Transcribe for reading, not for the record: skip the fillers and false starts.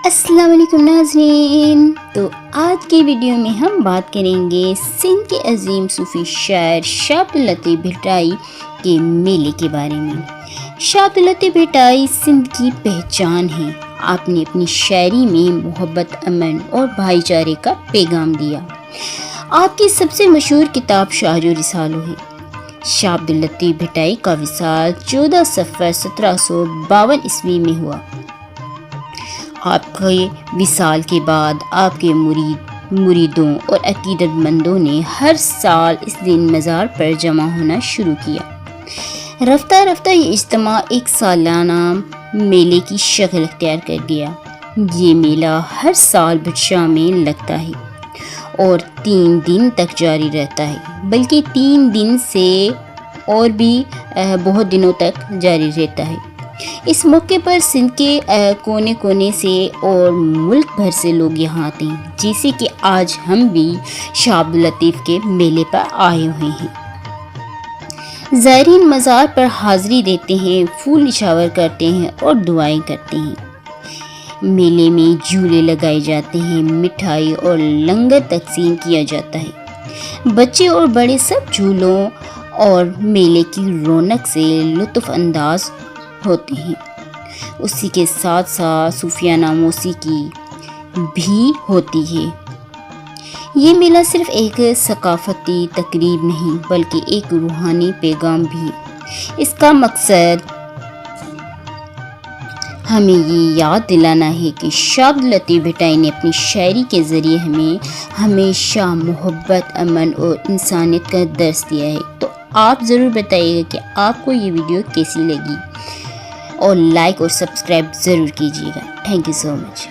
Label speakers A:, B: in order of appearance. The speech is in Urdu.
A: السلام علیکم ناظرین، تو آج کی ویڈیو میں ہم بات کریں گے سندھ کے عظیم صوفی شاعر شاہ عبداللطیف بھٹائی کے میلے کے بارے میں۔ شاہ عبداللطیف بھٹائی سندھ کی پہچان ہیں۔ آپ نے اپنی شاعری میں محبت، امن اور بھائی چارے کا پیغام دیا۔ آپ کی سب سے مشہور کتاب شاہج و رسالہ ہے۔ شاہ عبداللطیف بھٹائی کا وصال 14 صفر 1752 عیسوی میں ہوا۔ آپ کے وصال کے بعد آپ کے مریدوں اور عقیدت مندوں نے ہر سال اس دن مزار پر جمع ہونا شروع کیا۔ رفتہ رفتہ یہ اجتماع ایک سالانہ میلے کی شکل اختیار کر گیا۔ یہ میلہ ہر سال بھٹشاہ میں لگتا ہے اور 3 دن تک جاری رہتا ہے، بلکہ 3 دن سے اور بھی بہت دنوں تک جاری رہتا ہے۔ اس موقع پر سندھ کے کونے کونے سے اور ملک بھر سے لوگ یہاں آتے ہیں، جیسے کہ آج ہم بھی شاہ عبداللطیف کے میلے پر آئے ہوئے ہیں۔ زائرین مزار پر حاضری دیتے ہیں، پھول نچھاور کرتے ہیں اور دعائیں کرتے ہیں۔ میلے میں جھولے لگائے جاتے ہیں، مٹھائی اور لنگر تقسیم کیا جاتا ہے۔ بچے اور بڑے سب جھولوں اور میلے کی رونق سے لطف انداز ہوتے ہیں۔ اسی کے ساتھ ساتھ صوفیانہ موسیقی بھی ہوتی ہے۔ یہ میلہ صرف ایک ثقافتی تقریب نہیں بلکہ ایک روحانی پیغام بھی ہے۔ اس کا مقصد ہمیں یہ یاد دلانا ہے کہ شاہ عبداللطیف بھٹائی نے اپنی شاعری کے ذریعے ہمیں ہمیشہ محبت، امن اور انسانیت کا درس دیا ہے۔ تو آپ ضرور بتائیے گا کہ آپ کو یہ ویڈیو کیسی لگی، اور لائک اور سبسکرائب ضرور کیجیے گا۔ Thank you so much.